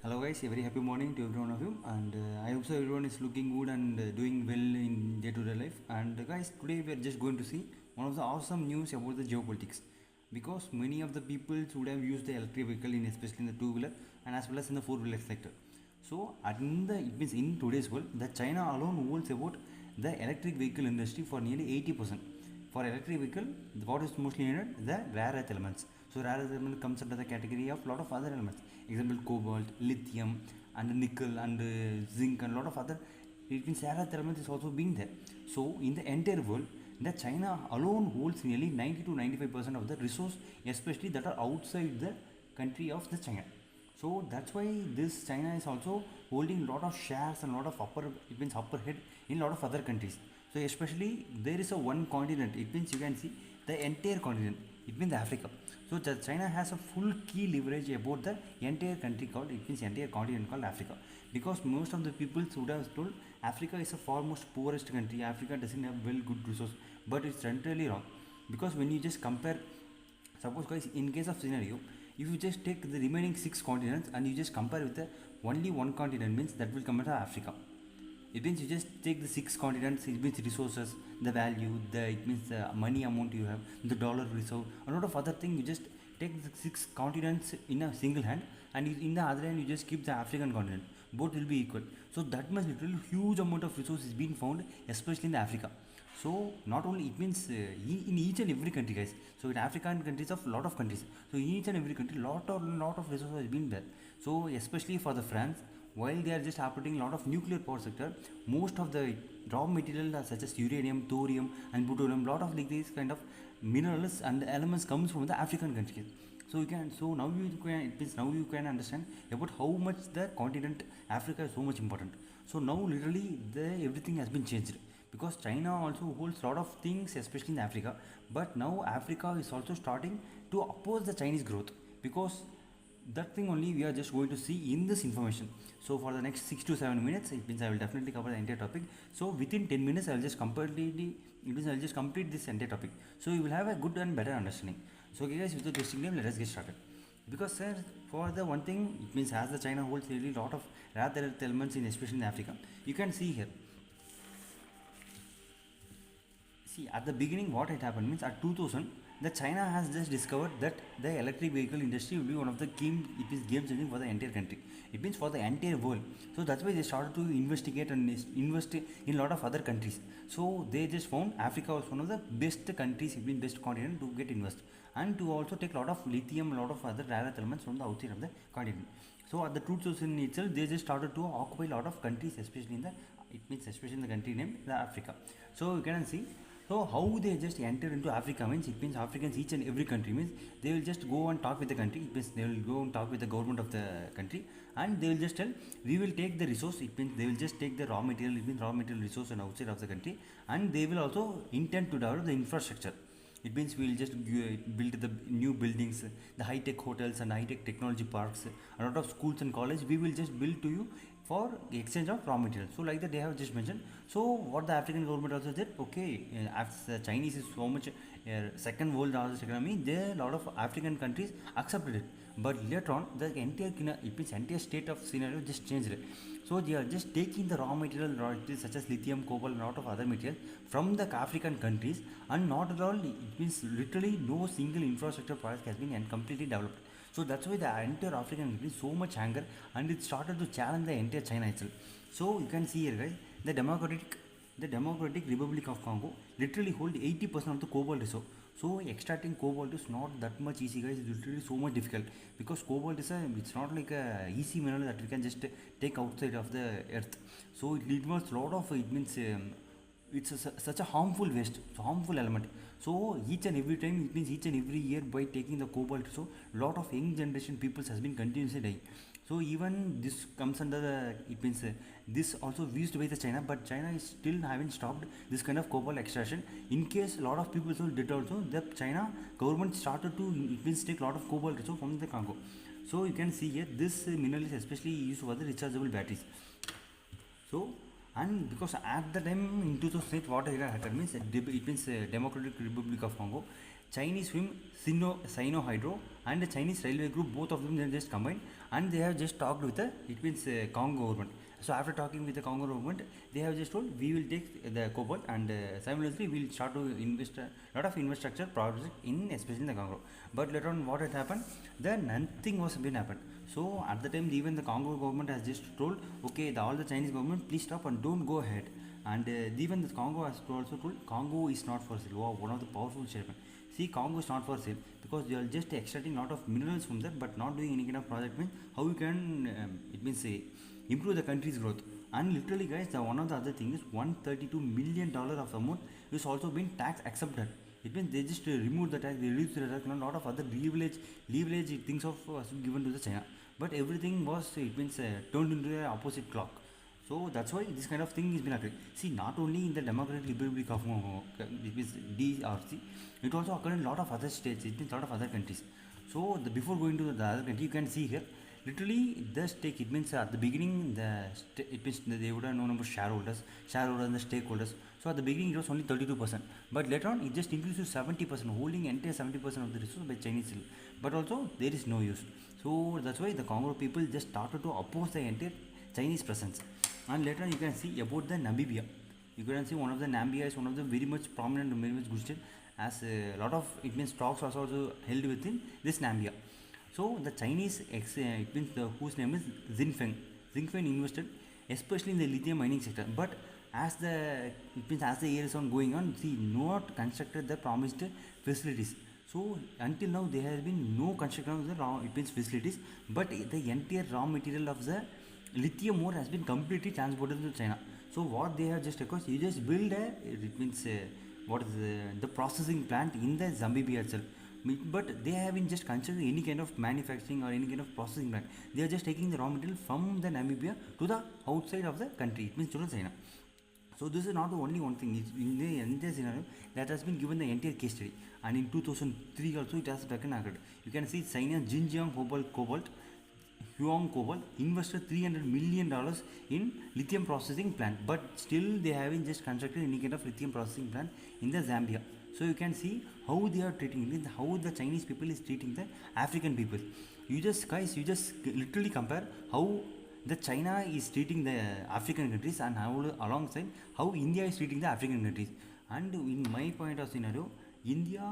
Hello guys, a very happy morning to every one of you, and I hope so everyone is looking good and doing well in day-to-day life. And guys, today we are just going to see one of the awesome news about the geopolitics, because many of the people would have used the electric vehicle in especially in the two-wheeler and as well as in the four-wheeler sector. So, it means in today's world, the China alone holds about the electric vehicle industry for nearly 80%. For electric vehicle, what is mostly needed? The rare earth elements. So rare earth element comes under the category of lot of other elements. Example, cobalt, lithium, and nickel, and zinc, and lot of other. It means rare earth elements is also being there. So in the entire world, the China alone holds nearly 90 to 95% of the resource, especially that are outside the country of the China. So that's why this China is also holding lot of shares and lot of it means upper head in lot of other countries. So especially there is a one continent, it means you can see the entire continent, it means Africa. So China has a full key leverage about the entire country called, it means entire continent called Africa. Because most of the people would have told Africa is a far most poorest country, Africa doesn't have well good resource, but it's entirely wrong. Because when you just compare, suppose guys, in case of scenario, if you just take the remaining 6 continents and you just compare with the only one continent, means that will come to Africa. It means you just take the 6 continents, it means resources, the value, it means the money amount you have, the dollar reserve, a lot of other things. You just take the 6 continents in a single hand, and in the other hand you just keep the African continent. Both will be equal. So that much literally huge amount of resources is being found, especially in the Africa. So not only it means in each and every country, guys. So in African countries of lot of countries. So in each and every country, lot of resources has been there. So especially for the France, while they are just operating a lot of nuclear power sector, most of the raw material such as uranium, thorium, and plutonium, lot of like these kind of minerals and elements comes from the African countries. So now you can understand about how much the continent Africa is so much important. So now literally everything has been changed, because China also holds a lot of things, especially in Africa. But now Africa is also starting to oppose the Chinese growth, because that thing only we are just going to see in this information. So for the next 6 to 7 minutes, it means I will definitely cover the entire topic. So within 10 minutes I will just completely, it means I will just complete this entire topic, so you will have a good and better understanding. So okay guys, without wasting time, let us get started. Because sir, for the one thing, it means as the China holds really lot of rare earth elements in especially in Africa, you can see here. See, at the beginning, what had happened means at 2000, the China has just discovered that the electric vehicle industry will be one of the game changing for the entire country. It means for the entire world. So that's why they started to investigate and invest in a lot of other countries. So they just found Africa was one of the best countries, it means best continent to get invest, and to also take a lot of lithium, a lot of other rare earth elements from the outside of the continent. So at the 2000 itself, they just started to occupy a lot of countries, especially in the, it means especially in the country named the Africa. So you can see. So how they just enter into Africa means, it means Africans each and every country means they will just go and talk with the country. It means they will go and talk with the government of the country, and they will just tell, we will take the resource. It means they will just take the raw material, it means raw material resource and outside of the country, and they will also intend to develop the infrastructure. It means we will just build the new buildings, the high-tech hotels and high-tech technology parks, a lot of schools and colleges. We will just build to you for exchange of raw material. So like that they have just mentioned. So what the African government also said, okay, as the Chinese is so much second world largest economy, there a lot of African countries accepted it. But later on, the entire state of scenario just changed. So they are just taking the raw material such as lithium, cobalt, and a lot of other materials from the African countries, and not at all. It means literally no single infrastructure project has been completely developed. So that's why the entire African country is so much anger, and it started to challenge the entire China itself. So you can see here, guys, the Democratic Republic of Congo literally hold 80% of the cobalt reserve. So extracting cobalt is not that much easy, guys. It's literally so much difficult, because cobalt is it's not like a easy mineral that we can just take outside of the earth. So it involves a lot of, it means it's such a harmful waste, harmful element. So each and every time, it means each and every year, by taking the cobalt, so lot of young generation peoples has been continuously dying. So even this comes under the, it means this also used by the China, but China is still haven't stopped this kind of cobalt extraction. In case a lot of people also did also, the China government started to, it means take a lot of cobalt also from the Congo. So you can see here, this mineral is especially used for the rechargeable batteries. So, and because at the time in 2008, what era happened means, it means Democratic Republic of Congo, Chinese film Sino Hydro and the Chinese Railway Group, both of them they just combined, and they have just talked with the it means Congo government. So after talking with the Congo government, they have just told we will take the cobalt and simultaneously we will start to invest a lot of infrastructure project in especially in the Congo. But later on, what had happened? Then nothing was been happened. So at the time, even the Congo government has just told, okay, all the Chinese government, please stop and don't go ahead. And even the Congo has also told, Congo is not for sale. Wow, one of the powerful statement. See, Congo is not for sale because they are just extracting a lot of minerals from there, but not doing any kind of project. Means how you can, it means improve the country's growth. And literally, guys, the one of the other thing is $132 million of amount is also been tax accepted. It means they just remove the tax, they reduce the tax, and a lot of other leverage things of given to the China. But everything was it means turned into the opposite clock. So that's why this kind of thing is been occurring. See, not only in the Democratic Republic of it means DRC, it also occurred in a lot of other states. It means a lot of other countries. So before going to the other country, you can see here. Literally, the stake. It means at the beginning, it means they would have known about shareholders and the stakeholders. So at the beginning, it was only 32%, but later on, it just increased to 70%, holding entire 70% of the resource by Chinese still. But also, there is no use. So that's why the Congo people just started to oppose the entire Chinese presence. And later on, you can see about the Namibia. You can see one of the Namibia is one of the very much prominent and very much good state, as a lot of it means stocks was also held within this Namibia. So the Chinese it means whose name is Xinfeng. Xinfeng invested especially in the lithium mining sector. But as the years on going on, see not constructed the promised facilities. So until now there has been no construction of the raw it means facilities, but the entire raw material of the lithium ore has been completely transported to China. So what they have just requested, you just build a it means what is the processing plant in the Zambia itself. But they haven't just considered any kind of manufacturing or any kind of processing plant. They are just taking the raw material from the Namibia to the outside of the country. It means to China. So this is not the only one thing. It's in the entire scenario that has been given the entire case study. And in 2003 also it has occurred. You can see China Xinjiang Cobalt Huang Cobalt invested $300 million in lithium processing plant, but still they haven't just constructed any kind of lithium processing plant in the Zambia. So you can see how they are treating it, how the Chinese people is treating the African people. You just literally compare how the China is treating the African countries and how alongside how India is treating the African countries. And in my point of scenario, India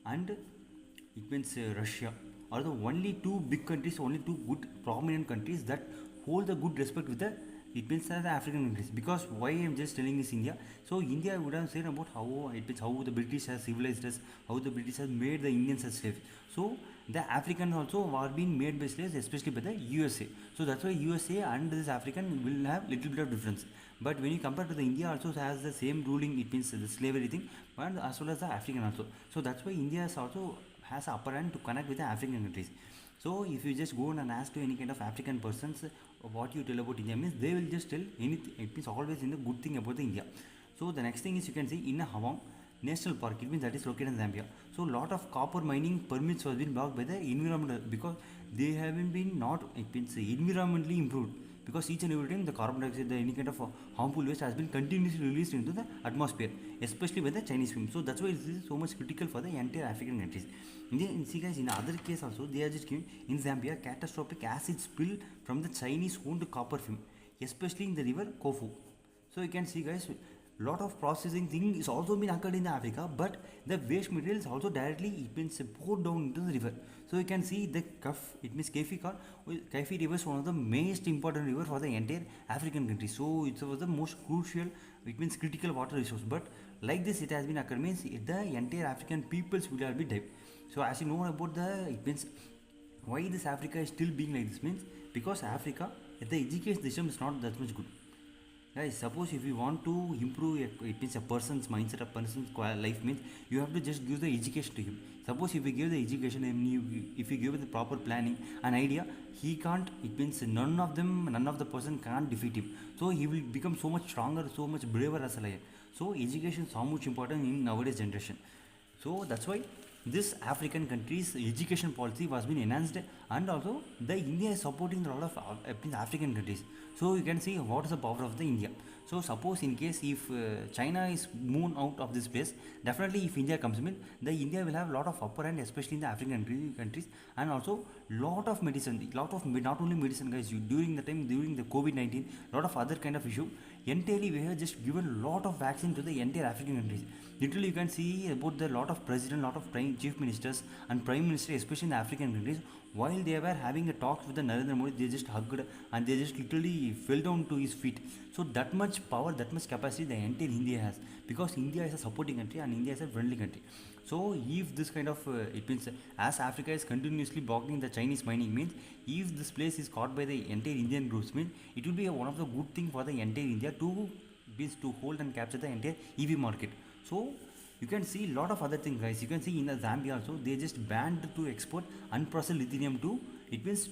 and it means Russia are the only two big countries, only two good prominent countries that hold the good respect with the it means the African countries. Because why I am just telling this India, so India would have said about how it means how the British has civilized us, how the British has made the Indians as slaves. So the Africans also are being made by slaves, especially by the USA. So that's why USA and this African will have little bit of difference. But when you compare to the India also has the same ruling, it means the slavery thing, but as well as the African also. So that's why India is also has upper hand to connect with the African countries. So if you just go and ask to any kind of African persons what you tell about India means they will just tell anything. It means always in the good thing about the India. So the next thing is you can see in a Hawang National Park. It means that is located in Zambia. So lot of copper mining permits was been blocked by the environment because they haven't been not it means environmentally improved. Because each and every time the carbon dioxide, the any kind of harmful waste has been continuously released into the atmosphere, especially by the Chinese film. So that's why it is so much critical for the entire African countries. See guys, in other case also, they are just giving in Zambia catastrophic acid spill from the Chinese owned copper film, especially in the river Kofu. So you can see guys, lot of processing thing is also been occurred in Africa, but the waste material is also directly it means poured down into the river. So you can see the it means Kaifi river is one of the most important river for the entire African country. So it was the most crucial, it means critical water resource. But like this, it has been occurred means the entire African peoples will have been died. So as you know about the it means why this Africa is still being like this means because Africa the education system is not that much good. Guys, suppose if you want to improve it means a person's mindset, a person's life means you have to just give the education to him. Suppose if you give the education and if you give the proper planning, an idea, he can't. It means none of the person can't defeat him. So he will become so much stronger, so much braver as a lion. So education is so much important in nowadays generation. So that's why this African countries education policy was being enhanced, and also the India is supporting a lot of African countries. So you can see what is the power of the India. So suppose in case if China is moved out of this place, definitely if India comes in, the India will have a lot of upper hand, especially in the African countries, and also lot of medicine, lot of not only medicine guys. During the time during the COVID-19, lot of other kind of issue. Entirely we have just given lot of vaccine to the entire African countries. Literally you can see about the lot of president, lot of chief ministers and prime minister, especially in the African countries, while they were having a talk with the Narendra Modi, they just hugged and they just literally fell down to his feet. So that much power, that much capacity the entire India has, because India is a supporting country and India is a friendly country. So if this kind of it means as Africa is continuously blocking the Chinese mining, means if this place is caught by the entire Indian groups, means it will be one of the good thing for the entire India to means to hold and capture the entire EV market. So you can see a lot of other things guys. You can see in the Zambia also they just banned to export unprocessed lithium to, it means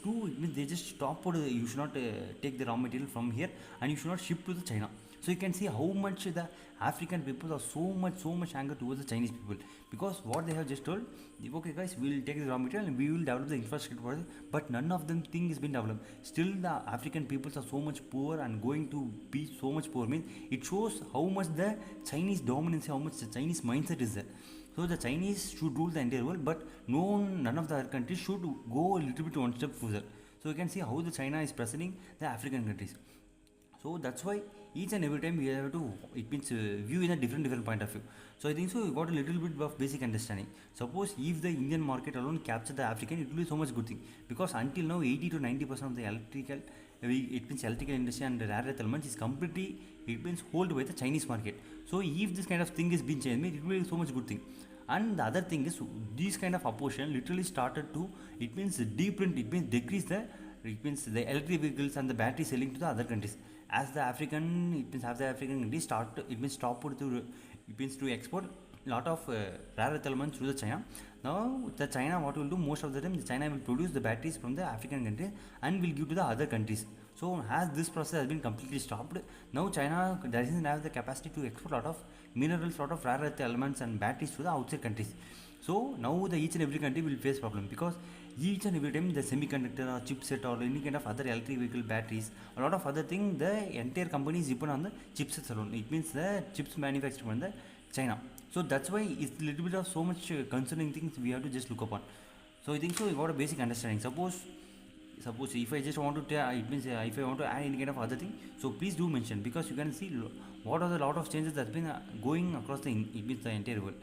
they just stop you should not take the raw material from here and you should not ship to the China. So you can see how much the African people are so much anger towards the Chinese people, because what they have just told, okay guys, we will take the raw material and we will develop the infrastructure for it, but none of them thing has been developed. Still the African peoples are so much poor and going to be so much poor, means it shows how much the Chinese dominance, how much the Chinese mindset is there. So the Chinese should rule the entire world, but none of the other countries should go a little bit one step further. So you can see how the China is presenting the African countries. So that's why each and every time we have to, it means view in a different point of view. So I think so we got a little bit of basic understanding. Suppose if the Indian market alone capture the African, it will be so much good thing, because until now 80 to 90% of the it means electrical industry and rare earth elements is completely, it means hold by the Chinese market. So if this kind of thing is being changed, it will be so much good thing. And the other thing is these kind of opposition literally started to, it means deepen, it means decrease the, it means the electric vehicles and the battery selling to the other countries. As the African, it means have the African countries start, it means stop to, it means to export lot of rare earth elements to the China. Now the China, what will do most of the time, the China will produce the batteries from the African countries and will give to the other countries. So as this process has been completely stopped, now China doesn't have the capacity to export lot of minerals, lot of rare earth elements and batteries to the outside countries. So now the each and every country will face problem, because each and every time the semiconductor or chipset or any kind of other electric vehicle batteries, a lot of other things, the entire company is depend on the chipsets alone. It means the chips manufactured from the China. So that's why it's a little bit of so much concerning things we have to just look upon. So I think so we got a basic understanding. Suppose if I just want to tell, it means if I want to add any kind of other thing, so please do mention, because you can see what are the lot of changes that's been going across the it means the entire world.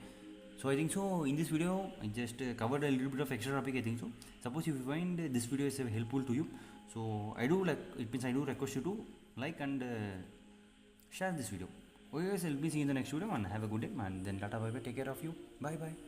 So I think so in this video I just covered a little bit of extra topic. I think so. Suppose if you find this video is helpful to you, so I do like, it means I do request you to like and share this video. Okay guys, I'll be seeing you in the next video and have a good day, and then tata bye bye, take care of you, bye bye.